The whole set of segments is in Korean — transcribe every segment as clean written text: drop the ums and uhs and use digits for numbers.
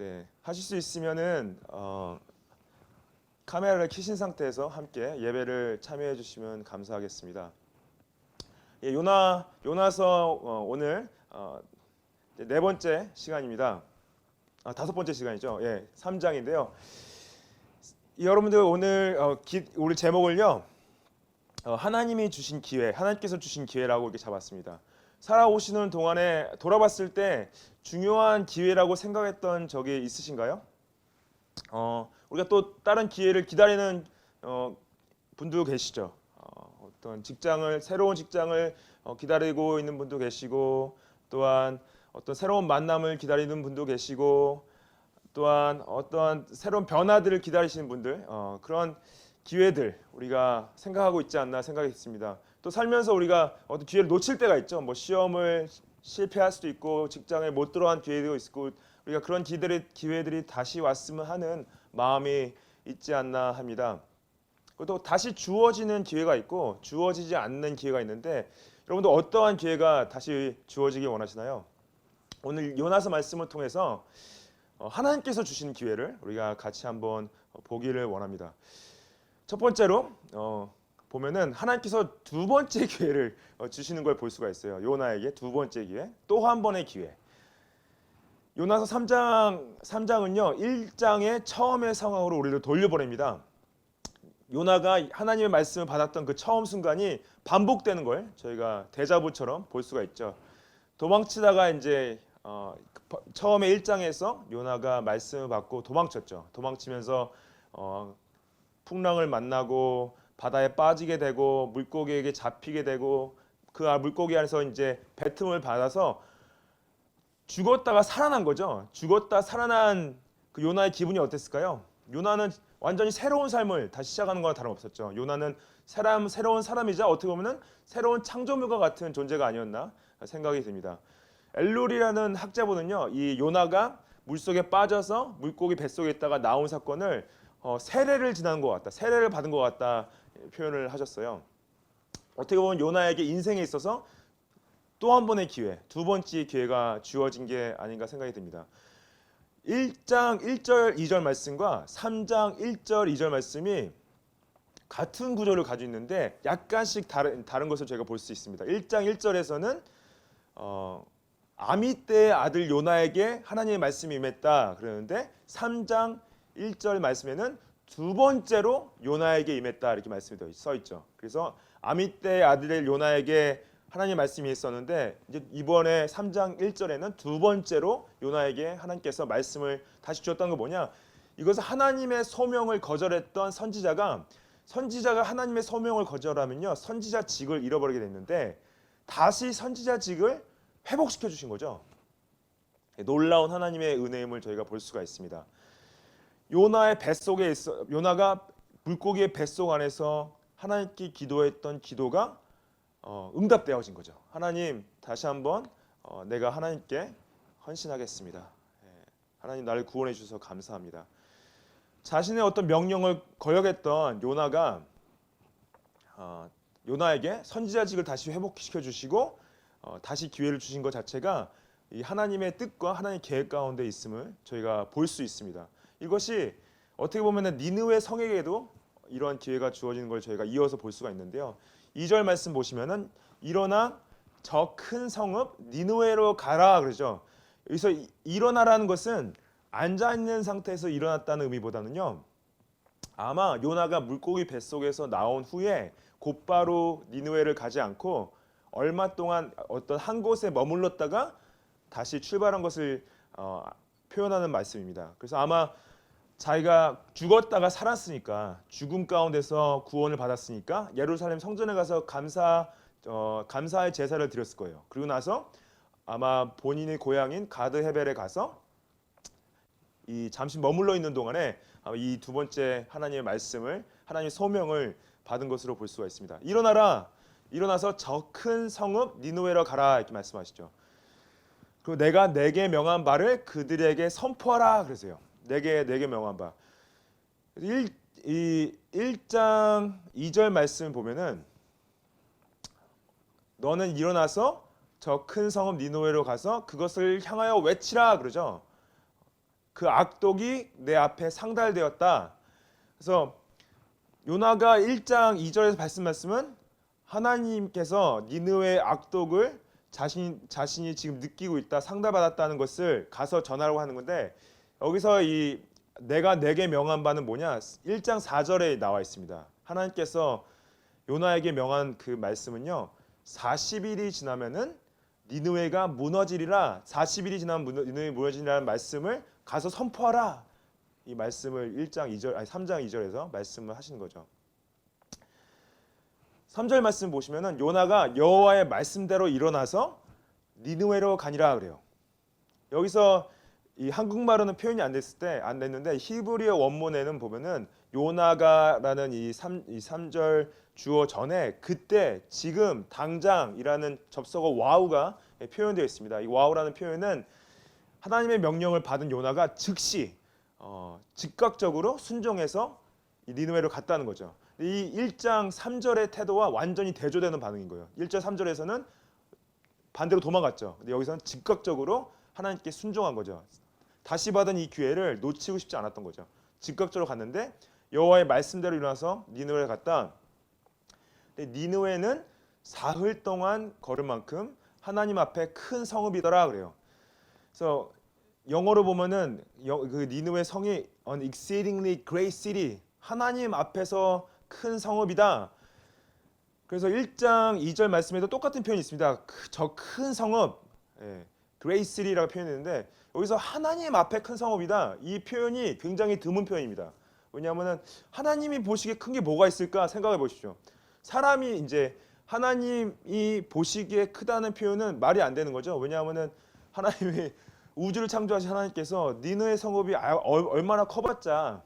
네, 하실 수 있으면은 카메라를 켜신 상태에서 함께 예배를 참여해 주시면 감사하겠습니다. 예, 요나서 오늘 이제 네 번째 시간입니다. 다섯 번째 시간이죠. 예, 3장인데요. 여러분들 오늘 우리 제목을요. 하나님이 주신 기회, 하나님께서 주신 기회라고 이렇게 잡았습니다. 살아오시는 동안에 돌아봤을 때 중요한 기회라고 생각했던 적이 있으신가요? 우리가 또 다른 기회를 기다리는 분도 계시죠. 어떤 새로운 직장을 기다리고 있는 분도 계시고, 또한 어떤 새로운 만남을 기다리는 분도 계시고, 또한 어떠한 새로운 변화들을 기다리시는 분들, 그런 기회들 우리가 생각하고 있지 않나 생각했습니다. 또 살면서 우리가 어떤 기회를 놓칠 때가 있죠. 뭐 시험을 실패할 수도 있고, 직장에 못 들어간 기회도 있고, 우리가 그런 기회들이 다시 왔으면 하는 마음이 있지 않나 합니다. 또 다시 주어지는 기회가 있고 주어지지 않는 기회가 있는데, 여러분도 어떠한 기회가 다시 주어지길 원하시나요? 오늘 요나서 말씀을 통해서 하나님께서 주신 기회를 우리가 같이 한번 보기를 원합니다. 첫 번째로 보면은 하나님께서 두 번째 기회를 주시는 걸 볼 수가 있어요. 요나에게 두 번째 기회, 또 한 번의 기회. 요나서 3장은요 1장의 처음의 상황으로 우리를 돌려보냅니다. 요나가 하나님의 말씀을 받았던 그 처음 순간이 반복되는 걸 저희가 데자부처럼 볼 수가 있죠. 도망치다가 이제 처음에 1장에서 요나가 말씀을 받고 도망쳤죠. 도망치면서 풍랑을 만나고 바다에 빠지게 되고 물고기에게 잡히게 되고, 그 물고기 안에서 이제 뱉음을 받아서 죽었다가 살아난 거죠. 죽었다 살아난 그 요나의 기분이 어땠을까요? 요나는 완전히 새로운 삶을 다시 시작하는 거나 다름없었죠. 요나는 새로운 사람이자 어떻게 보면 새로운 창조물과 같은 존재가 아니었나 생각이 듭니다. 엘룰이라는 학자분은요, 이 요나가 물속에 빠져서 물고기 뱃속에 있다가 나온 사건을 세례를 지난 것 같다, 세례를 받은 것 같다 표현을 하셨어요. 어떻게 보면 요나에게 인생에 있어서 또 한 번의 기회, 두 번째 기회가 주어진 게 아닌가 생각이 듭니다. 1장 1절 2절 말씀과 3장 1절 2절 말씀이 같은 구조를 가지고 있는데 약간씩 다른 것을 저희가 볼 수 있습니다. 1장 1절에서는 아미떼의 아들 요나에게 하나님의 말씀이 임했다 그러는데, 3장 1절 말씀에는 두 번째로 요나에게 임했다 이렇게 말씀이 써 있죠. 그래서 아미떼의 아들 요나에게 하나님의 말씀이 있었는데, 이제 이번에 3장 1절에는 두 번째로 요나에게 하나님께서 말씀을 다시 주었던 거 뭐냐? 이것은 하나님의 소명을 거절했던 선지자가 하나님의 소명을 거절하면요 선지자직을 잃어버리게 됐는데, 다시 선지자직을 회복시켜 주신 거죠. 놀라운 하나님의 은혜임을 저희가 볼 수가 있습니다. 요나가 물고기의 뱃속 안에서 하나님께 기도했던 기도가 응답되어진 거죠. 하나님, 다시 한번 내가 하나님께 헌신하겠습니다. 하나님, 나를 구원해 주셔서 감사합니다. 자신의 어떤 명령을 거역했던 요나가 요나에게 선지자직을 다시 회복시켜 주시고 다시 기회를 주신 것 자체가 이 하나님의 뜻과 하나님의 계획 가운데 있음을 저희가 볼 수 있습니다. 이것이 어떻게 보면 니느웨 성에게도 이러한 기회가 주어지는 걸 저희가 이어서 볼 수가 있는데요. 2절 말씀 보시면은 일어나 저 큰 성읍 니느웨로 가라 그러죠. 여기서 일어나라는 것은 앉아 있는 상태에서 일어났다는 의미보다는요, 아마 요나가 물고기 뱃속에서 나온 후에 곧바로 니느웨를 가지 않고 얼마 동안 어떤 한 곳에 머물렀다가 다시 출발한 것을 표현하는 말씀입니다. 그래서 아마 자기가 죽었다가 살았으니까, 죽음 가운데서 구원을 받았으니까 예루살렘 성전에 가서 감사의 제사를 드렸을 거예요. 그리고 나서 아마 본인의 고향인 가드 헤벨에 가서 이 잠시 머물러 있는 동안에 이 두 번째 하나님의 말씀을, 하나님의 소명을 받은 것으로 볼 수가 있습니다. 일어나서 저 큰 성읍 니느웨로 가라 이렇게 말씀하시죠. 그리고 내가 내게 명한 바를 그들에게 선포하라 그러세요. 내게 명한 바. 1장 2절 말씀 보면은 너는 일어나서 저 큰 성읍 니느웨로 가서 그것을 향하여 외치라 그러죠. 그 악독이 내 앞에 상달되었다. 그래서 요나가 1장 2절에서 말씀 말씀은 하나님께서 니느웨의 악독을 자신이 지금 느끼고 있다, 상달받았다는 것을 가서 전하라고 하는 건데, 여기서 이 내가 내게 명한 바는 뭐냐? 1장 4절에 나와 있습니다. 하나님께서 요나에게 명한 그 말씀은요, 40일이 지나면은 니느웨가 무너지리라. 40일이 지나면 니느웨 무너지리라는 말씀을 가서 선포하라. 이 말씀을 1장 2절 아니 3장 2절에서 말씀을 하시는 거죠. 3절 말씀 보시면은 요나가 여호와의 말씀대로 일어나서 니느웨로 가니라 그래요. 여기서 이 한국말로는 표현이 안 됐는데 히브리어 원문에는 보면은 요나가라는 이 3절 주어 전에 그때 지금 당장이라는 접속어 와우가 표현되어 있습니다. 이 와우라는 표현은 하나님의 명령을 받은 요나가 즉시 즉각적으로 순종해서 이 니느웨로 갔다는 거죠. 이 1장 3절의 태도와 완전히 대조되는 반응인 거예요. 1절 3절에서는 반대로 도망갔죠. 근데 여기서는 즉각적으로 하나님께 순종한 거죠. 다시 받은 이 기회를 놓치고 싶지 않았던 거죠. 즉각적으로 갔는데 여호와의 말씀대로 일어나서 니느웨에 갔다. 근데 니느웨는 사흘 동안 걸을 만큼 하나님 앞에 큰 성읍이더라 그래요. 그래서 영어로 보면은 그 니느웨 성이 an exceedingly great city, 하나님 앞에서 큰 성읍이다. 그래서 1장 2절 말씀에도 똑같은 표현이 있습니다. 저 큰 성읍, great city라고 표현했는데 여기서 하나님 앞에 큰 성읍이다. 이 표현이 굉장히 드문 표현입니다. 왜냐하면 하나님이 보시기에 큰 게 뭐가 있을까 생각해 보십시오. 사람이 이제 하나님이 보시기에 크다는 표현은 말이 안 되는 거죠. 왜냐하면 하나님이 우주를 창조하신 하나님께서 니느웨 성읍이 얼마나 커봤자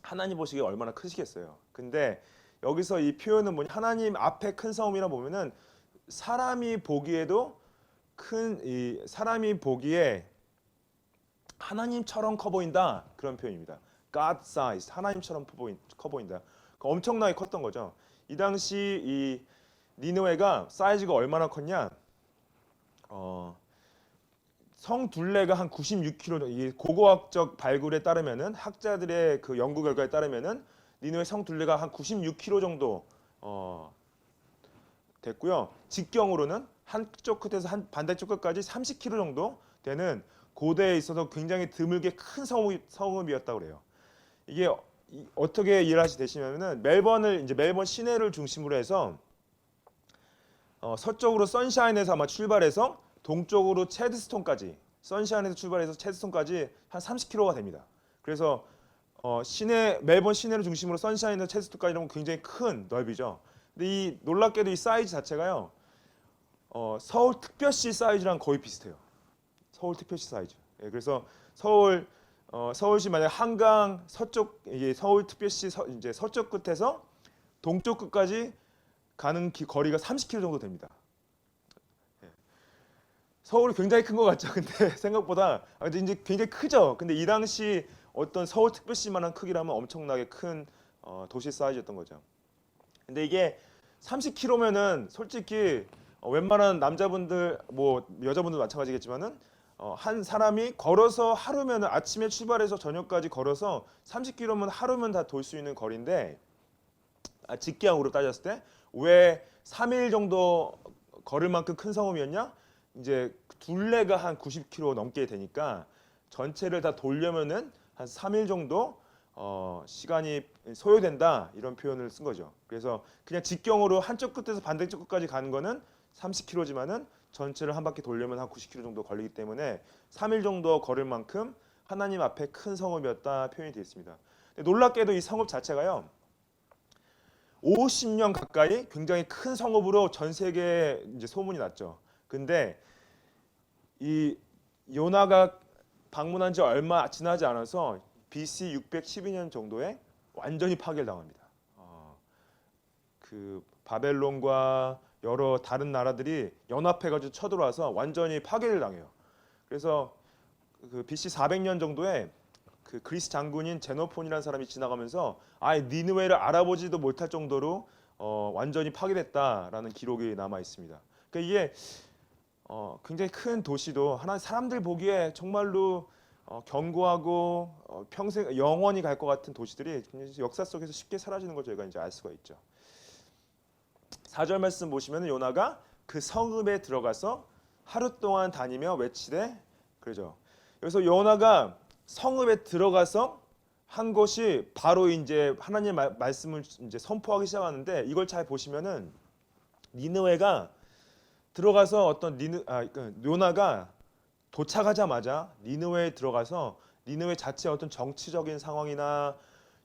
하나님 보시기에 얼마나 크시겠어요. 근데 여기서 이 표현은 뭐냐? 하나님 앞에 큰 성읍이라 보면은 사람이 보기에도 사람이 보기에 하나님처럼 커 보인다 그런 표현입니다. God size, 하나님처럼 커 보인다. 엄청나게 컸던 거죠. 이 당시 이 니느웨가 사이즈가 얼마나 컸냐? 성 둘레가 한 96km, 이 고고학적 발굴에 따르면은 학자들의 그 연구 결과에 따르면은 니느웨 성 둘레가 한 96km 정도 됐고요. 직경으로는 한쪽 끝에서 반대쪽 끝까지 30km 정도 되는 고대에 있어서 굉장히 드물게 큰 성읍이었다고 그래요. 이게 어떻게 이해하시 되시면은 멜번 시내를 중심으로 해서 서쪽으로 선샤인에서 아마 출발해서 동쪽으로 체드스톤까지, 선샤인에서 출발해서 체드스톤까지 한 30km가 됩니다. 그래서 멜번 시내를 중심으로 선샤인에서 체드스톤까지는 굉장히 큰 넓이죠. 근데 이 놀랍게도 이 사이즈 자체가요, 서울특별시 사이즈랑 거의 비슷해요. 서울특별시 사이즈. 그래서 서울시 만약 한강 서쪽, 이게 서울특별시 이제 서쪽 끝에서 동쪽 끝까지 가는 거리가 30km 정도 됩니다. 서울이 굉장히 큰 것 같죠. 근데 생각보다 이제 굉장히 크죠. 근데 이 당시 어떤 서울특별시만한 크기라면 엄청나게 큰 도시 사이즈였던 거죠. 근데 이게 30km면은 솔직히 웬만한 남자분들 뭐 여자분들 마찬가지겠지만은 한 사람이 걸어서 하루면은 아침에 출발해서 저녁까지 걸어서 30km면 하루면 다 돌 수 있는 거리인데 직계항으로 따졌을 때 왜 3일 정도 걸을 만큼 큰 성읍이었냐? 이제 둘레가 한 90km 넘게 되니까 전체를 다 돌려면은 한 3일 정도 시간이 소요된다 이런 표현을 쓴 거죠. 그래서 그냥 직경으로 한쪽 끝에서 반대쪽 끝까지 가는 거는 30km지만은 전체를 한 바퀴 돌려면 한 90km 정도 걸리기 때문에 3일 정도 걸을 만큼 하나님 앞에 큰 성읍이었다 표현이 되어 있습니다. 놀랍게도 이 성읍 자체가요, 50년 가까이 굉장히 큰 성읍으로 전 세계에 이제 소문이 났죠. 근데 이 요나가 방문한 지 얼마 지나지 않아서 BC 612년 정도에 완전히 파괴를 당합니다. 그 바벨론과 여러 다른 나라들이 연합해가지고 쳐들어와서 완전히 파괴를 당해요. 그래서 그 BC 400년 정도에 그 그리스 장군인 제노폰이라는 사람이 지나가면서 아예 니느웨를 알아보지도 못할 정도로 완전히 파괴됐다라는 기록이 남아 있습니다. 그러니까 이게 굉장히 큰 도시도 하나 사람들 보기에 정말로 견고하고 평생 영원히 갈 것 같은 도시들이 역사 속에서 쉽게 사라지는 걸 저희가 이제 알 수가 있죠. 4절 말씀 보시면 요나가 그 성읍에 들어가서 하루 동안 다니며 외치되 그러죠. 그래서 요나가 성읍에 들어가서 한 것이 바로 이제 하나님의 말씀을 이제 선포하기 시작하는데 이걸 잘 보시면은 니느웨가 들어가서 요나가 도착하자마자 니느웨에 들어가서 니느웨 자체의 어떤 정치적인 상황이나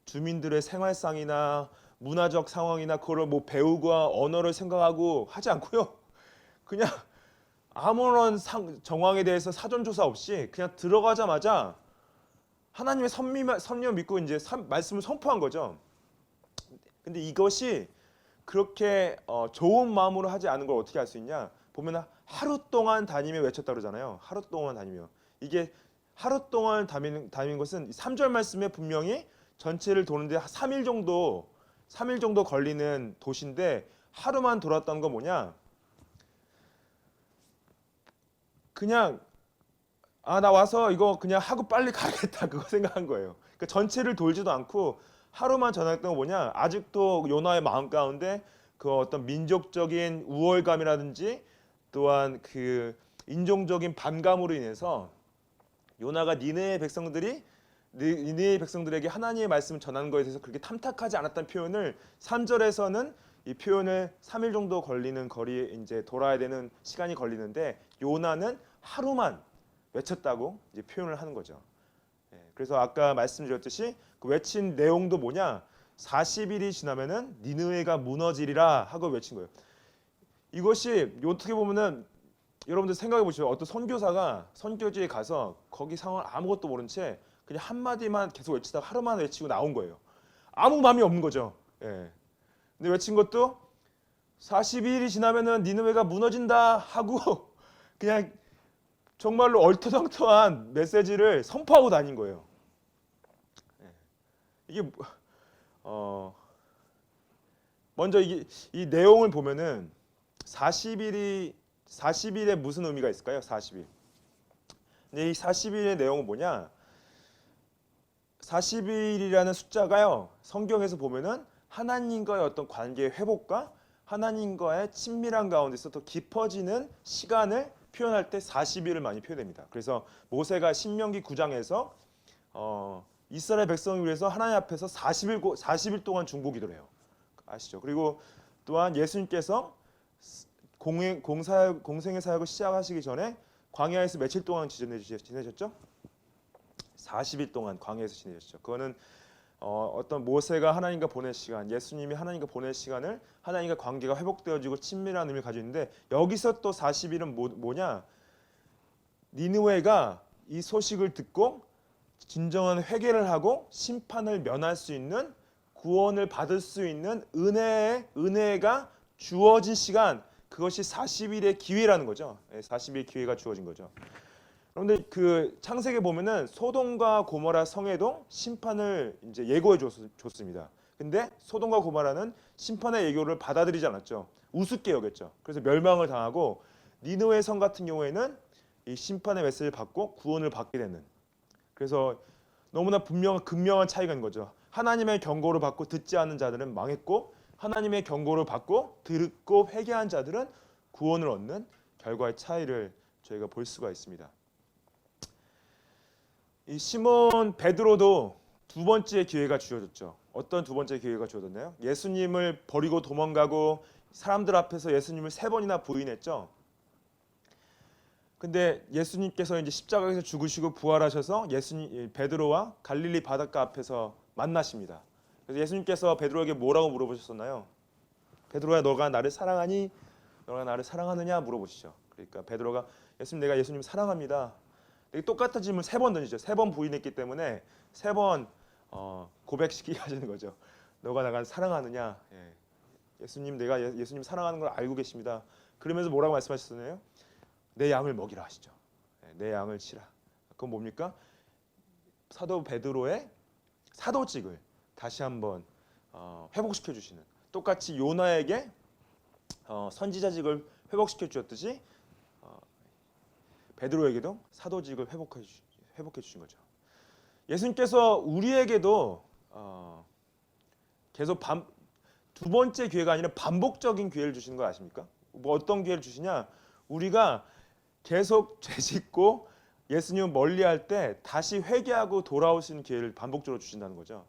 주민들의 생활상이나 문화적 상황이나 그걸 뭐 배우고 언어를 생각하고 하지 않고요. 그냥 아무런 정황에 대해서 사전 조사 없이 그냥 들어가자마자 하나님의 섭리를 믿고 이제 말씀을 선포한 거죠. 근데 이것이 그렇게 좋은 마음으로 하지 않은 걸 어떻게 알 수 있냐? 보면 하루 동안 다니며 외쳤다 그러잖아요. 하루 동안 다니며. 이게 하루 동안 다니는 것은 3절 말씀에 분명히 전체를 도는데 3일 정도 걸리는 도시인데 하루만 돌았던 건 뭐냐? 그냥 나 와서 이거 그냥 하고 빨리 가야겠다 그거 생각한 거예요. 그러니까 전체를 돌지도 않고 하루만 전했던 건 뭐냐? 아직도 요나의 마음 가운데 그 어떤 민족적인 우월감이라든지 또한 그 인종적인 반감으로 인해서 요나가 니느웨 백성들에게 하나님의 말씀을 전하는 것에 대해서 그렇게 탐탁하지 않았다는 표현을 3절에서는 이 표현을 3일 정도 걸리는 거리에 이제 돌아야 되는 시간이 걸리는데 요나는 하루만 외쳤다고 이제 표현을 하는 거죠. 그래서 아까 말씀드렸듯이 그 외친 내용도 뭐냐? 40일이 지나면은 니느웨가 무너지리라 하고 외친 거예요. 이것이 어떻게 보면은 여러분들 생각해 보시죠. 어떤 선교사가 선교지에 가서 거기 상황 아무것도 모른 채 그냥 한마디만 계속 외치다가 하루만 외치고 나온 거예요. 아무 마음이 없는 거죠. 근데 외친 것도 40일이 지나면은 니느웨가 무너진다 하고 그냥 정말로 얼토당토한 메시지를 선포하고 다닌 거예요. 이게 먼저 이 내용을 보면은 40일에 무슨 의미가 있을까요? 40일. 근데 이 40일의 내용은 뭐냐? 40일이라는 숫자가요. 성경에서 보면은 하나님과의 어떤 관계의 회복과 하나님과의 친밀한 가운데서 더 깊어지는 시간을 표현할 때 40일을 많이 표현됩니다. 그래서 모세가 신명기 9장에서 이스라엘 백성을 위해서 하나님 앞에서 40일 동안 중보 기도를 해요. 아시죠? 그리고 또한 예수님께서 공생의 사역을 시작하시기 전에 광야에서 며칠 동안 지내셨죠? 40일 동안 광야에서 지내셨죠. 그거는 어떤 모세가 하나님과 보낸 시간, 예수님이 하나님과 보낸 시간을 하나님과 관계가 회복되어지고 친밀한 의미를 가지고 있는데 여기서 또 40일은 뭐냐? 니느웨가 이 소식을 듣고 진정한 회개를 하고 심판을 면할 수 있는 구원을 받을 수 있는 은혜가 주어진 시간, 그것이 40일의 기회라는 거죠. 40일의 기회가 주어진 거죠. 그런데 그 창세기에 보면은 소돔과 고모라 성에도 심판을 이제 예고해 줬습니다. 근데 소돔과 고모라는 심판의 예고를 받아들이지 않았죠. 우습게 여겼죠. 그래서 멸망을 당하고 니느웨 성 같은 경우에는 이 심판의 메시지를 받고 구원을 받게 되는. 그래서 너무나 극명한 차이가 있는 거죠. 하나님의 경고를 받고 듣지 않는 자들은 망했고 하나님의 경고를 받고 듣고 회개한 자들은 구원을 얻는 결과의 차이를 저희가 볼 수가 있습니다. 이 시몬 베드로도 두 번째 기회가 주어졌죠. 어떤 두 번째 기회가 주어졌나요? 예수님을 버리고 도망가고 사람들 앞에서 예수님을 3번이나 부인했죠. 근데 예수님께서 이제 십자가에서 죽으시고 부활하셔서 베드로와 갈릴리 바닷가 앞에서 만나십니다. 그래서 예수님께서 베드로에게 뭐라고 물어보셨었나요? 베드로야, 너가 나를 사랑하니? 너가 나를 사랑하느냐 물어보시죠. 그러니까 베드로가 예수님, 내가 예수님 사랑합니다. 똑같은 질문 3번 던지죠. 3번 부인했기 때문에 3번 고백시키게 하시는 거죠. 너가 나를 사랑하느냐? 예수님, 내가 예수님 사랑하는 걸 알고 계십니다. 그러면서 뭐라고 말씀하셨나요? 내 양을 먹이라 하시죠. 내 양을 치라. 그건 뭡니까? 사도 베드로의 사도직을 다시 한번 회복시켜 주시는, 똑같이 요나에게 선지자직을 회복시켜 주셨듯이 베드로에게도 사도직을 회복해 회복해 주신 거죠. 예수님께서 우리에게도 계속 두 번째 기회가 아니라 반복적인 기회를 주시는 거 아십니까? 뭐 어떤 기회를 주시냐? 우리가 계속 죄짓고 예수님을 멀리할 때 다시 회개하고 돌아오시는 기회를 반복적으로 주신다는 거죠.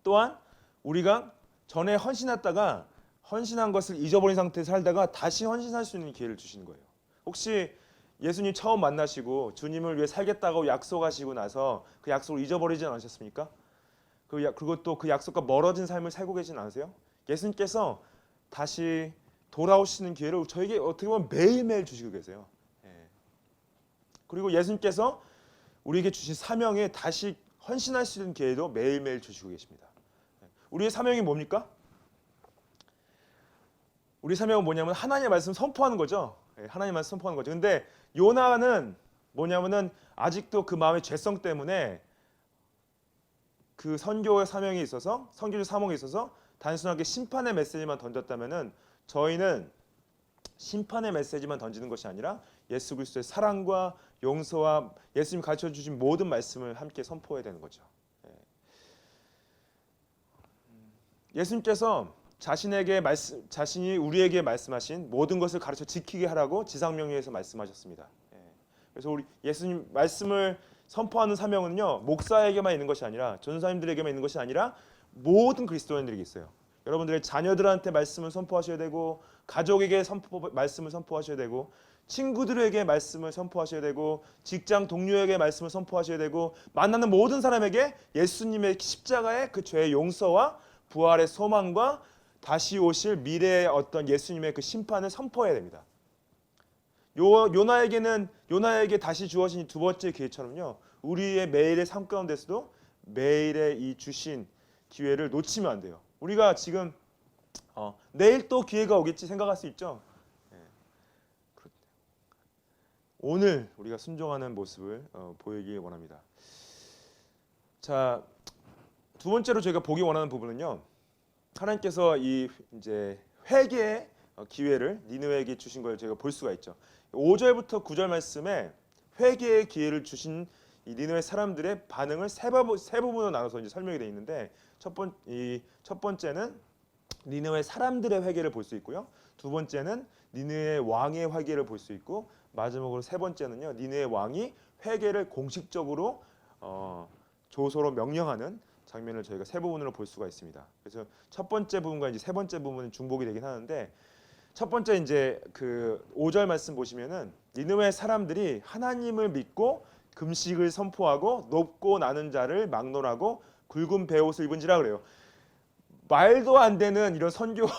또한 우리가 전에 헌신했다가 헌신한 것을 잊어버린 상태에서 살다가 다시 헌신할 수 있는 기회를 주시는 거예요. 혹시 예수님 처음 만나시고 주님을 위해 살겠다고 약속하시고 나서 그 약속을 잊어버리지 않으셨습니까? 그리고 또 그 약속과 멀어진 삶을 살고 계시지 않으세요? 예수님께서 다시 돌아오시는 기회를 저에게 어떻게 보면 매일매일 주시고 계세요. 그리고 예수님께서 우리에게 주신 사명에 다시 헌신할 수 있는 기회도 매일매일 주시고 계십니다. 우리의 사명이 뭡니까? 우리 사명은 뭐냐면 하나님의 말씀 선포하는 거죠. 하나님의 말씀 선포하는 거죠. 근데 요나는 뭐냐면은 아직도 그 마음의 죄성 때문에 그 선교의 사명에 있어서 선교의 사명에 있어서 단순하게 심판의 메시지만 던졌다면은 저희는 심판의 메시지만 던지는 것이 아니라 예수 그리스도의 사랑과 용서와 예수님 가르쳐 주신 모든 말씀을 함께 선포해야 되는 거죠. 예수님께서 자신이 우리에게 말씀하신 모든 것을 가르쳐 지키게 하라고 지상명령에서 말씀하셨습니다. 그래서 우리 예수님 말씀을 선포하는 사명은요 목사에게만 있는 것이 아니라 전도사님들에게만 있는 것이 아니라 모든 그리스도인들에게 있어요. 여러분들의 자녀들한테 말씀을 선포하셔야 되고 가족에게 말씀을 선포하셔야 되고 친구들에게 말씀을 선포하셔야 되고 직장 동료에게 말씀을 선포하셔야 되고 만나는 모든 사람에게 예수님의 십자가의 그 죄의 용서와 부활의 소망과 다시 오실 미래의 어떤 예수님의 그 심판을 선포해야 됩니다. 요나에게 다시 주어진 두 번째 기회처럼요. 우리의 매일의 삶 가운데서도 매일의 이 주신 기회를 놓치면 안 돼요. 우리가 지금 내일 또 기회가 오겠지 생각할 수 있죠. 오늘 우리가 순종하는 모습을 보이기 원합니다. 자, 두 번째로 저희가 보기 원하는 부분은요. 하나님께서 이제 회개의 기회를 니느웨에게 주신 걸 제가 볼 수가 있죠. 5절부터 9절 말씀에 회개의 기회를 주신 이 니느웨 사람들의 반응을 세 부분으로 나눠서 이제 설명이 되어 있는데 첫 번째는 니느웨 사람들의 회개를 볼 수 있고요. 두 번째는 니느웨 왕의 회개를 볼 수 있고 마지막으로 세 번째는요. 니느웨 왕이 회개를 공식적으로 조서로 명령하는 장면을 저희가 세 부분으로 볼 수가 있습니다. 그래서 첫 번째 부분과 이제 세 번째 부분은 중복이 되긴 하는데 첫 번째 이제 그 5절 말씀 보시면은 니느웨 사람들이 하나님을 믿고 금식을 선포하고 높고 나는 자를 막론하고 굵은 베옷을 입은지라 그래요. 말도 안 되는 이런 선교로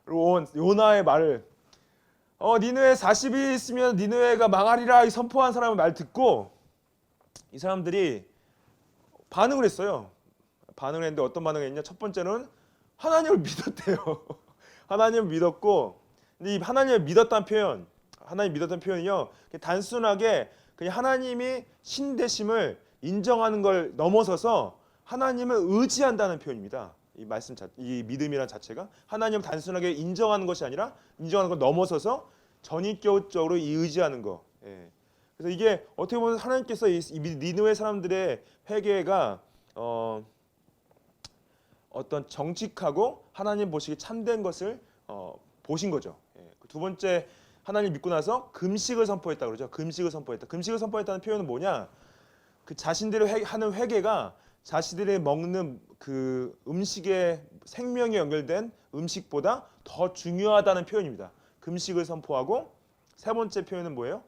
온 요나의 말을 니느웨 40일 있으면 니느웨가 망하리라 이 선포한 사람의 말 듣고 이 사람들이 반응을 했어요. 반응을 했는데 어떤 반응을 했냐? 첫 번째는 하나님을 믿었대요. 하나님을 믿었고 근데 이 하나님을 믿었다는 표현, 하나님 믿었다는 표현이요. 단순하게 그냥 하나님이 신 되심을 인정하는 걸 넘어서서 하나님을 의지한다는 표현입니다. 이 믿음이란 자체가 하나님을 단순하게 인정하는 것이 아니라 인정하는 걸 넘어서서 전인격적으로 의지하는 거. 그래서 이게 어떻게 보면 하나님께서 이 니느웨 사람들의 회개가 어떤 정직하고 하나님 보시기 참된 것을 보신 거죠. 두 번째 하나님 믿고 나서 금식을 선포했다 그러죠. 금식을 선포했다. 금식을 선포했다는 표현은 뭐냐? 그 자신들이 하는 회개가 자신들이 먹는 그 음식의 생명에 연결된 음식보다 더 중요하다는 표현입니다. 금식을 선포하고 세 번째 표현은 뭐예요?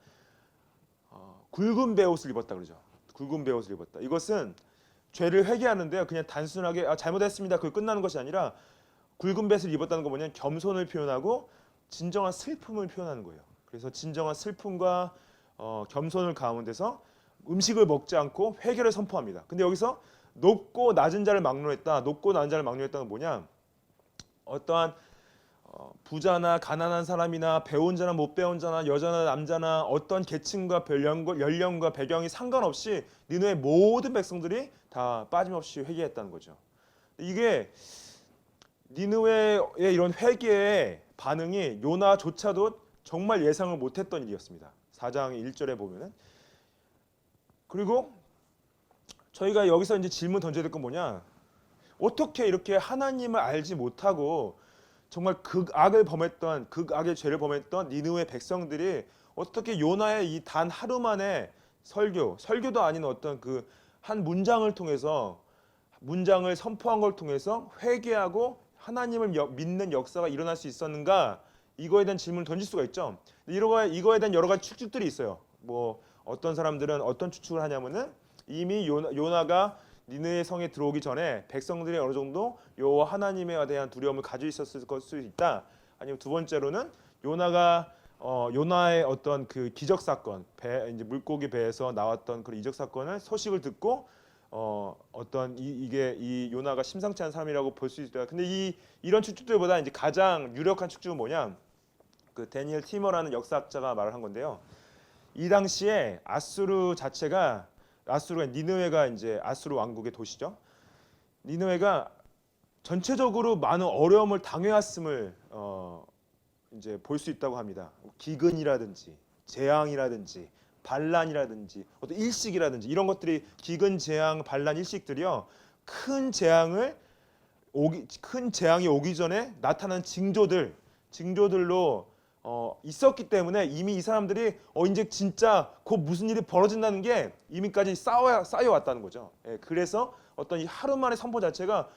굵은 베옷을 입었다 그러죠. 굵은 베옷을 입었다. 이것은 죄를 회개하는데요. 그냥 단순하게 잘못했습니다. 그게 끝나는 것이 아니라 굵은 베옷을 입었다는 건 뭐냐면 겸손을 표현하고 진정한 슬픔을 표현하는 거예요. 그래서 진정한 슬픔과 겸손을 가운데서 음식을 먹지 않고 회개를 선포합니다. 근데 여기서 높고 낮은 자를 막론했다. 높고 낮은 자를 막론했다는 뭐냐? 어떠한 부자나 가난한 사람이나 배운 자나 못 배운 자나 여자나 남자나 어떤 계층과 연령과 배경이 상관없이 니느웨의 모든 백성들이 다 빠짐없이 회개했다는 거죠. 이게 니느웨의 이런 회개의 반응이 요나조차도 정말 예상을 못했던 일이었습니다. 4장 1절에 보면은 그리고 저희가 여기서 이제 질문 던져야 될 건 뭐냐? 어떻게 이렇게 하나님을 알지 못하고 정말 극악의 죄를 범했던 니느웨 백성들이 어떻게 요나의 이 단 하루 만에 설교도 아닌 어떤 그 한 문장을 통해서 문장을 선포한 걸 통해서 회개하고 하나님을 믿는 역사가 일어날 수 있었는가? 이거에 대한 질문을 던질 수가 있죠. 이거에 대한 여러 가지 추측들이 있어요. 뭐 어떤 사람들은 어떤 추측을 하냐면은 이미 요나가 니느웨 성에 들어오기 전에 백성들이 어느 정도 여호와 하나님에 대한 두려움을 가지고 있었을 수 있다. 아니면 두 번째로는 요나의 어떤 그 기적 사건, 이제 물고기 배에서 나왔던 그런 이적 사건을 소식을 듣고 이 요나가 심상치 않은 사람이라고 볼 수 있다. 근데 이런 추측들보다 이제 가장 유력한 추측은 뭐냐? 그 데니엘 티머라는 역사학자가 말을 한 건데요. 이 당시에 니느웨가 이제 아수르 왕국의 도시죠. 니느웨가 전체적으로 많은 어려움을 당해왔음을 이제 볼 수 있다고 합니다. 기근이라든지 재앙이라든지 반란이라든지 어떤 일식이라든지 이런 것들이 기근, 재앙, 반란, 일식들이요. 큰 재앙이 오기 전에 나타난 징조들로 있었기 때문에 이미 이 사람들이 이제 진짜 곧 무슨 일이 벌어진다는 게 이미까지 쌓여왔다는 거죠. 예, 그래서 어떤 이 하루 만의 선포 자체가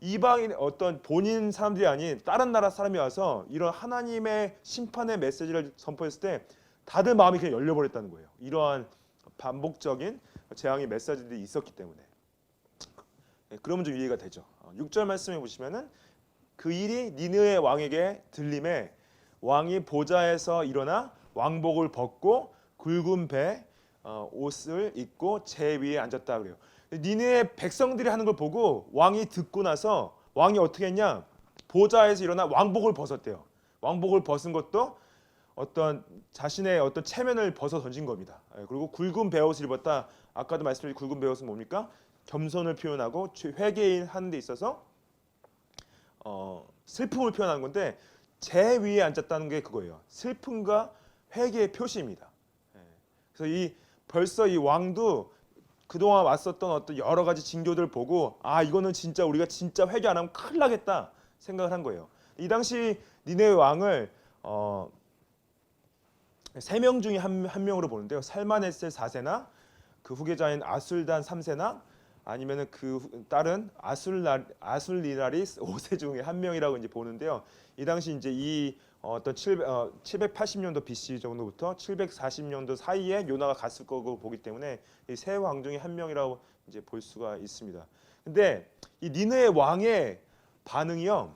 이방인 어떤 본인 사람들이 아닌 다른 나라 사람이 와서 이런 하나님의 심판의 메시지를 선포했을 때 다들 마음이 그냥 열려버렸다는 거예요. 이러한 반복적인 재앙의 메시지들이 있었기 때문에. 예, 그러면 좀 이해가 되죠. 6절 말씀해 보시면은 그 일이 니느웨 왕에게 들림에 왕이 보좌에서 일어나 왕복을 벗고 굵은 배 옷을 입고 제 위에 앉았다 그래요. 니느웨 백성들이 하는 걸 보고 왕이 듣고 나서 왕이 어떻게 했냐? 보좌에서 일어나 왕복을 벗었대요. 왕복을 벗은 것도 어떤 자신의 어떤 체면을 벗어 던진 겁니다. 그리고 굵은 베옷을 입었다. 아까도 말씀드린 굵은 베옷은 뭡니까? 겸손을 표현하고 회개하는 데 있어서 슬픔을 표현하는 건데 제 위에 앉았다는 게 그거예요. 슬픔과 회개의 표시입니다. 그래서 벌써 이 왕도 그동안 왔었던 어떤 여러 가지 징조들을 보고 이거는 진짜 우리가 진짜 회개 안 하면 큰일 나겠다 생각을 한 거예요. 이 당시 니느웨 왕을 3명 중에 한 명으로 보는데요. 살마네셀 4세나 그 후계자인 아술단 3세나 아니면은 그 딸은 아술리라리스 5세 중에 한 명이라고 이제 보는데요. 이 당시 이제 이 어떤 780년도 BC 정도부터 740년도 사이에 요나가 갔을 거고 보기 때문에 이 세 왕 중에 한 명이라고 이제 볼 수가 있습니다. 근데 이 니느웨 왕의 반응이요.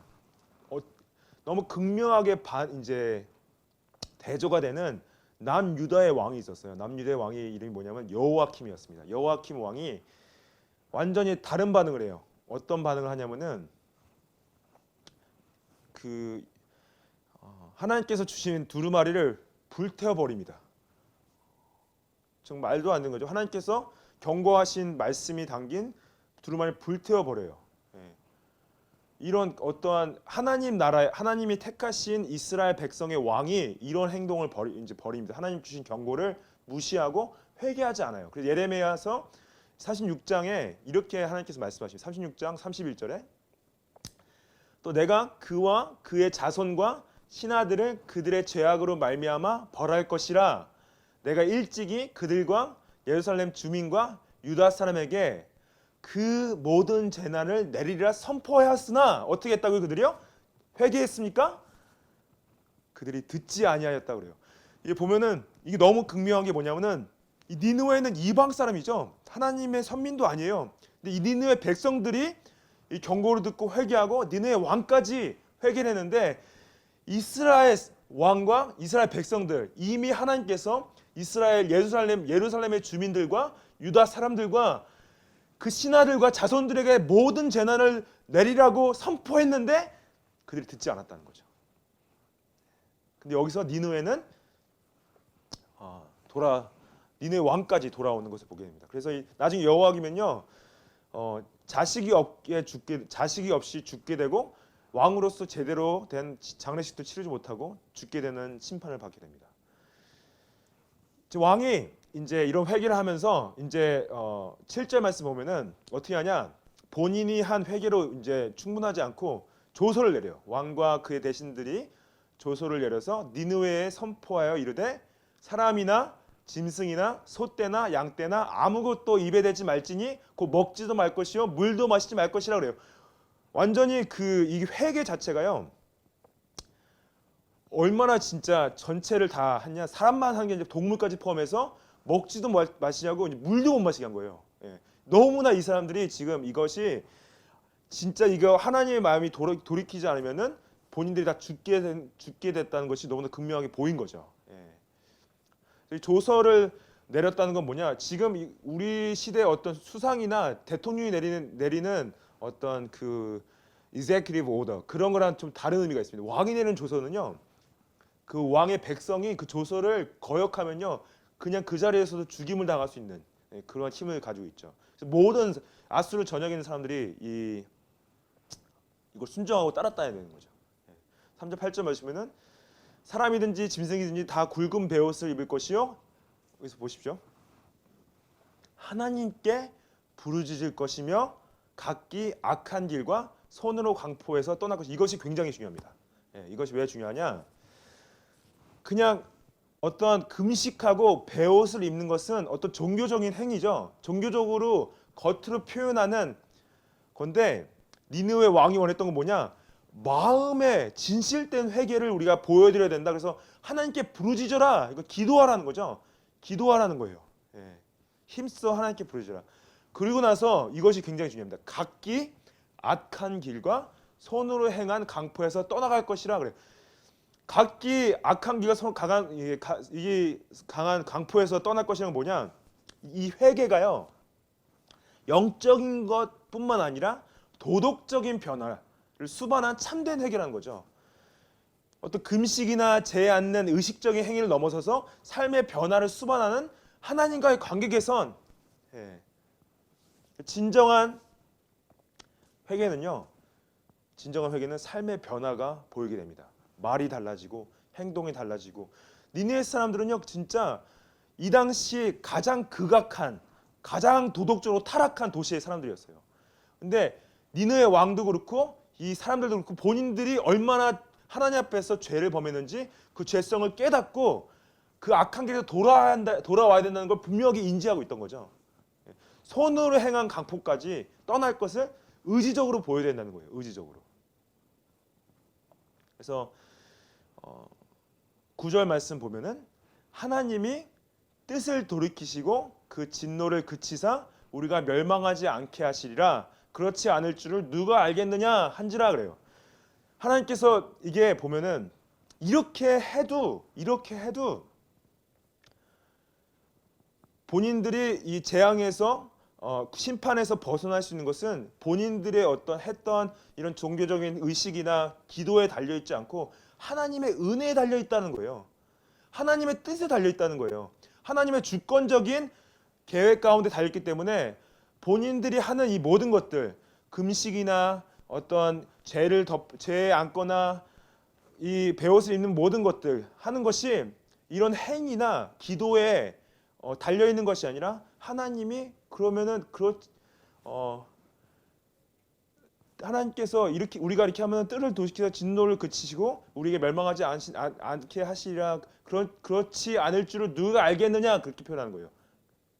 너무 극명하게 이제 대조가 되는 남유다의 왕이 있었어요. 남유다의 왕의 이름이 뭐냐면 여호야킴이었습니다. 여호야킴 왕이 완전히 다른 반응을 해요. 어떤 반응을 하냐면은 하나님께서 주신 두루마리를 불태워 버립니다. 정말 말도 안 되는 거죠. 하나님께서 경고하신 말씀이 담긴 두루마리를 불태워 버려요. 이런 어떠한 하나님이 택하신 이스라엘 백성의 왕이 이런 행동을 버립니다. 하나님 주신 경고를 무시하고 회개하지 않아요. 그래서 예레미야서 46장에 이렇게 하나님께서 말씀하십니다. 36장 31절에 또 내가 그와 그의 자손과 신하들을 그들의 죄악으로 말미암아 벌할 것이라 내가 일찍이 그들과 예루살렘 주민과 유다 사람에게 그 모든 재난을 내리리라 선포하였으나 어떻게 했다고요? 그들이요? 회개했습니까? 그들이 듣지 아니하였다고 그래요. 이게 보면은 이게 너무 극명한 게 뭐냐면은 이 니느웨는 이방 사람이죠. 하나님의 선민도 아니에요. 근데 이 니느웨 백성들이 이 경고를 듣고 회개하고 니느웨 왕까지 회개를 했는데 이스라엘 왕과 이스라엘 백성들 이미 하나님께서 예루살렘의 주민들과 유다 사람들과 그 신하들과 자손들에게 모든 재난을 내리라고 선포했는데 그들이 듣지 않았다는 거죠. 근데 여기서 니느웨는 니느웨 왕까지 돌아오는 것을 보게 됩니다. 그래서 나중에 여호야김은요 자식이 없이 죽게 되고 왕으로서 제대로 된 장례식도 치르지 못하고 죽게 되는 심판을 받게 됩니다. 왕이 이제 이런 회개를 하면서 이제 7절 말씀 보면은 어떻게 하냐? 본인이 한 회개로 이제 충분하지 않고 조서를 내려요. 왕과 그의 대신들이 조서를 내려서 니느웨에 선포하여 이르되 사람이나 짐승이나 소떼나 양떼나 아무것도 입에 대지 말지니 곧 먹지도 말 것이요 물도 마시지 말 것이라 그래요. 완전히 이 회개 자체가요. 얼마나 진짜 전체를 다 하냐? 사람만 한 게 아니라 동물까지 포함해서 먹지도 마시냐고 물도 못 마시게 한 거예요. 예. 너무나 이 사람들이 지금 이것이 진짜 이거 하나님의 마음이 돌이키지 않으면은 본인들이 다 죽게 됐다는 것이 너무나 극명하게 보인 거죠. 예. 조서를 내렸다는 건 뭐냐? 지금 우리 시대의 어떤 수상이나 대통령이 내리는 어떤 그 executive order 그런 거랑 좀 다른 의미가 있습니다. 왕이 내리는 조서는요. 그 왕의 백성이 그 조서를 거역하면요. 그냥 그 자리에서도 죽임을 당할 수 있는 그런 힘을 가지고 있죠. 그래서 모든 아수르 전역에 있는 사람들이 이걸 순종하고 따랐다야 되는 거죠. 3절 8절 말씀에는 사람이든지 짐승이든지 다 굵은 베옷을 입을 것이요. 여기서 보십시오. 하나님께 부르짖을 것이며 각기 악한 길과 손으로 강포해서 떠날 것이 이것이 굉장히 중요합니다. 이것이 왜 중요하냐? 그냥 어떤 금식하고 베옷을 입는 것은 어떤 종교적인 행위죠. 종교적으로 겉으로 표현하는 건데 니느웨 왕이 원했던 건 뭐냐? 마음의 진실된 회개를 우리가 보여드려야 된다. 그래서 하나님께 부르짖어라. 이거 기도하라는 거죠. 기도하라는 거예요. 힘써 하나님께 부르짖어라. 그리고 나서 이것이 굉장히 중요합니다. 각기 악한 길과 손으로 행한 강포에서 떠나갈 것이라 그래. 각기 악한 길과 강한 강포에서 떠날 것이란 뭐냐? 이 회개가요. 영적인 것뿐만 아니라 도덕적인 변화를 수반한 참된 회개라는 거죠. 어떤 금식이나 죄 않는 의식적인 행위를 넘어서서 삶의 변화를 수반하는 하나님과의 관계 개선. 진정한 회개는요. 진정한 회개는 삶의 변화가 보이게 됩니다. 말이 달라지고 행동이 달라지고 니느웨 사람들은요. 진짜 이 당시 가장 극악한 가장 도덕적으로 타락한 도시의 사람들이었어요. 근데 니느웨 왕도 그렇고 이 사람들도 그렇고 본인들이 얼마나 하나님 앞에서 죄를 범했는지 그 죄성을 깨닫고 그 악한 길에서 돌아와야 된다는 걸 분명히 인지하고 있던 거죠. 손으로 행한 강포까지 떠날 것을 의지적으로 보여야 된다는 거예요. 의지적으로. 그래서 9절 말씀 보면은 하나님이 뜻을 돌이키시고 그 진노를 그치사 우리가 멸망하지 않게 하시리라. 그렇지 않을 줄을 누가 알겠느냐 한지라 그래요. 하나님께서 이게 보면은 이렇게 해도 본인들이 이 재앙에서 심판에서 벗어날 수 있는 것은 본인들의 했던 이런 종교적인 의식이나 기도에 달려 있지 않고 하나님의 은혜에 달려 있다는 거예요. 하나님의 뜻에 달려 있다는 거예요. 하나님의 주권적인 계획 가운데 달려 있기 때문에 본인들이 하는 이 모든 것들, 금식이나 어떤 죄에 안거나 이 베옷을 입는 모든 것들 하는 것이 이런 행위나 기도에 달려 있는 것이 아니라 하나님이 그러면은 하나님께서 우리가 이렇게 하면 뜰을 도시켜서 진노를 그치시고 우리에게 멸망하지 않게 하시리라. 그렇지 않을 줄을 누가 알겠느냐 그렇게 표현하는 거예요.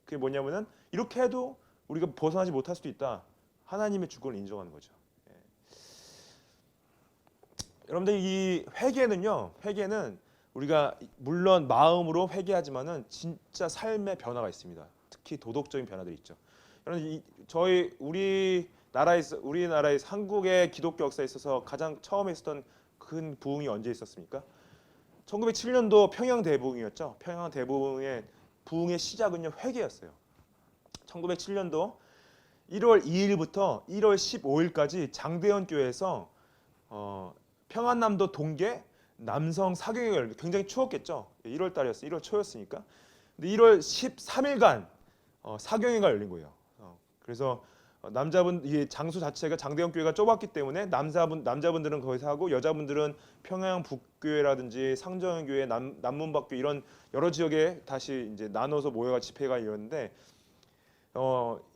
그게 뭐냐면은 이렇게 해도 우리가 벗어나지 못할 수도 있다. 하나님의 주권을 인정하는 거죠. 여러분들 이 회개는 우리가 물론 마음으로 회개하지만은 진짜 삶의 변화가 있습니다. 특히 도덕적인 변화들이 있죠. 여러분 우리나라에서 한국의 기독교 역사에 있어서 가장 처음에 있었던 큰 부흥이 언제 있었습니까? 1907년도 평양 대부흥이었죠. 평양 대부흥의 부흥의 시작은요 회개였어요. 1907년도 1월 2일부터 1월 15일까지 장대현 교회에서 평안남도 동계 남성 사경회가 열립니다. 굉장히 추웠겠죠. 1월 달이었어요. 1월 초였으니까. 근데 1월 13일간 사경회가 열린 거예요. 그래서 남자분 이 장소 자체가 장대현 교회가 좁았기 때문에 남자분들은 거기서 하고 여자분들은 평양 북교회라든지 상정현 교회, 남문박교 이런 여러 지역에 다시 이제 나눠서 모여가 집회가 이었는데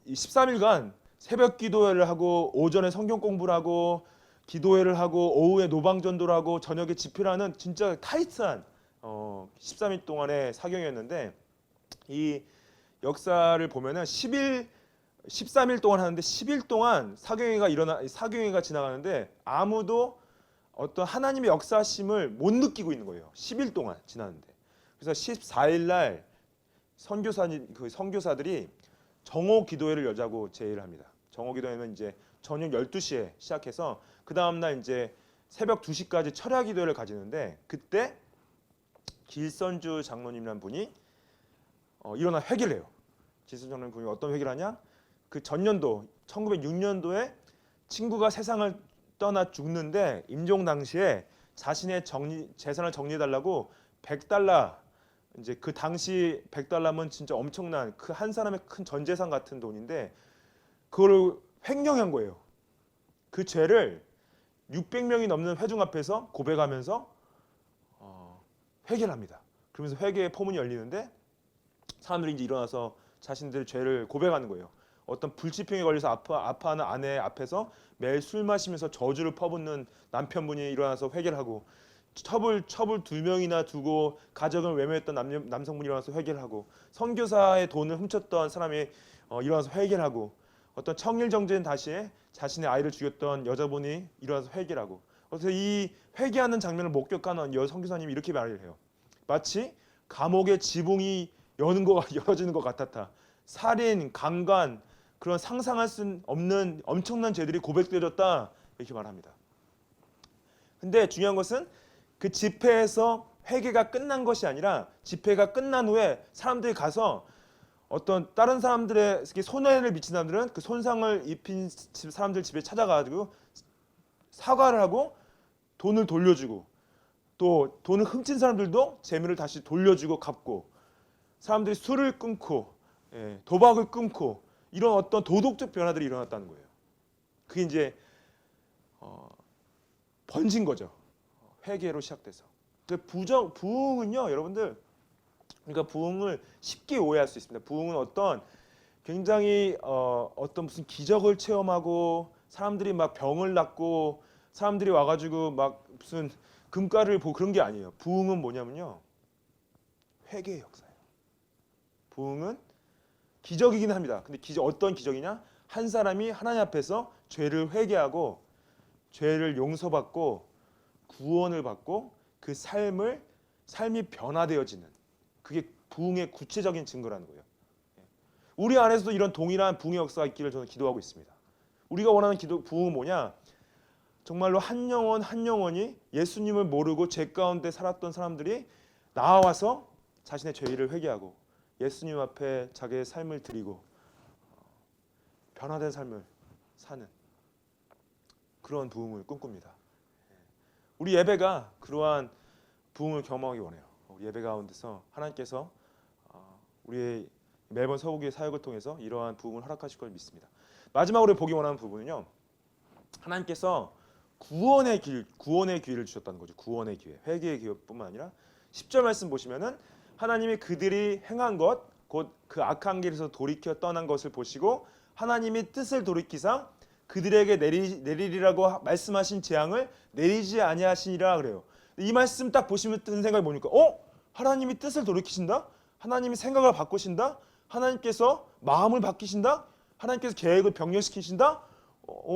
이 13일간 새벽 기도회를 하고 오전에 성경 공부를 하고 기도회를 하고 오후에 노방전도를 하고 저녁에 집회를 하는 진짜 타이트한 13일 동안의 사경이었는데 이 역사를 보면은 13일 동안 하는데 10일 동안 사경회가 지나가는데 아무도 어떤 하나님의 역사심을 못 느끼고 있는 거예요. 10일 동안 지나는데. 그래서 14일 날 선교사들이 정오 기도회를 여자고 제의를 합니다. 정오 기도회는 이제 저녁 12시에 시작해서 그 다음 날 이제 새벽 2시까지 철야 기도회를 가지는데 그때 길선주 장로님이라는 분이 일어나 회개를 해요. 길선주 장로님이 어떤 회개를 하냐? 그 전년도 1906년도에 친구가 세상을 떠나 죽는데 임종 당시에 자신의 재산을 정리해달라고 100달러 이제 그 당시 100달러면 진짜 엄청난 그 한 사람의 큰 전 재산 같은 돈인데 그거를 횡령한 거예요. 그 죄를 600명이 넘는 회중 앞에서 고백하면서 회개를 합니다. 그러면서 회개의 포문이 열리는데 사람들이 이제 일어나서 자신들의 죄를 고백하는 거예요. 어떤 불치병에 걸려서 아파하는 아내 앞에서 매일 술 마시면서 저주를 퍼붓는 남편분이 일어나서 회개를 하고 첩을 2명이나 두고 가정을 외면했던 남성분이 일어나서 회개를 하고 선교사의 돈을 훔쳤던 사람이 일어나서 회개를 하고 어떤 청일정전 다시에 자신의 아이를 죽였던 여자분이 일어나서 회개를 하고 그래서 이 회개하는 장면을 목격하는 선교사님이 이렇게 말을 해요. 마치 감옥의 지붕이 열어지는 것 같았다. 살인, 강간 그런 상상할 수 없는 엄청난 죄들이 고백되어졌다 이렇게 말합니다. 근데 중요한 것은 그 집회에서 회개가 끝난 것이 아니라 집회가 끝난 후에 사람들이 가서 어떤 다른 사람들에게 손해를 미친 사람들은 그 손상을 입힌 사람들 집에 찾아가지고 사과를 하고 돈을 돌려주고 또 돈을 훔친 사람들도 재물을 다시 돌려주고 갚고 사람들이 술을 끊고 도박을 끊고 이런 어떤 도덕적 변화들이 일어났다는 거예요. 그게 이제 번진 거죠. 회개로 시작돼서. 부흥은요, 여러분들, 그러니까 부흥을 쉽게 오해할 수 있습니다. 부흥은 어떤 굉장히 어떤 무슨 기적을 체험하고 사람들이 막 병을 낫고 사람들이 와가지고 막 무슨 금가루를 보고 그런 게 아니에요. 부흥은 뭐냐면요, 회개의 역사예요. 부흥은 기적이긴 합니다. 근데 어떤 기적이냐? 한 사람이 하나님 앞에서 죄를 회개하고 죄를 용서받고 구원을 받고 그 삶이 변화되어지는 그게 부흥의 구체적인 증거라는 거예요. 우리 안에서도 이런 동일한 부흥의 역사가 있기를 저는 기도하고 있습니다. 우리가 원하는 부흥은 뭐냐? 정말로 한 영혼이 예수님을 모르고 죄 가운데 살았던 사람들이 나와서 자신의 죄를 회개하고 예수님 앞에 자기의 삶을 드리고 변화된 삶을 사는 그런 부흥을 꿈꿉니다. 우리 예배가 그러한 부흥을 경험하기 원해요. 우리 예배 가운데서 하나님께서 우리의 매번 서구교회 사역을 통해서 이러한 부흥을 허락하실 걸 믿습니다. 마지막으로 보기 원하는 부분은요, 하나님께서 구원의 기회를 주셨다는 거죠. 구원의 기회, 회개의 기회뿐만 아니라 10절 말씀 보시면은 하나님이 그들이 행한 것, 곧 그 악한 길에서 돌이켜 떠난 것을 보시고 하나님이 뜻을 돌이키사 그들에게 내리리라고 말씀하신 재앙을 내리지 아니하시니라 그래요. 이 말씀 딱 보시면 드는 생각이 뭡니까? 하나님이 뜻을 돌이키신다? 하나님이 생각을 바꾸신다? 하나님께서 마음을 바뀌신다? 하나님께서 계획을 변경시키신다?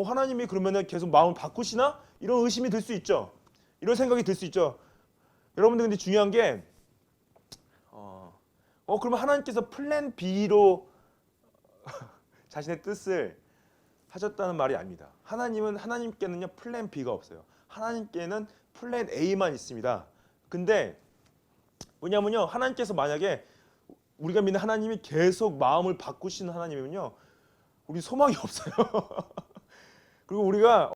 하나님이 그러면은 계속 마음을 바꾸시나? 이런 의심이 들 수 있죠. 이런 생각이 들 수 있죠. 여러분들 근데 중요한 게 그러면 하나님께서 플랜 B로 자신의 뜻을 하셨다는 말이 아닙니다. 하나님께는요 플랜 B가 없어요. 하나님께는 플랜 A만 있습니다. 근데 뭐냐면요, 하나님께서 만약에 우리가 믿는 하나님이 계속 마음을 바꾸시는 하나님이면요, 우리 소망이 없어요. 그리고 우리가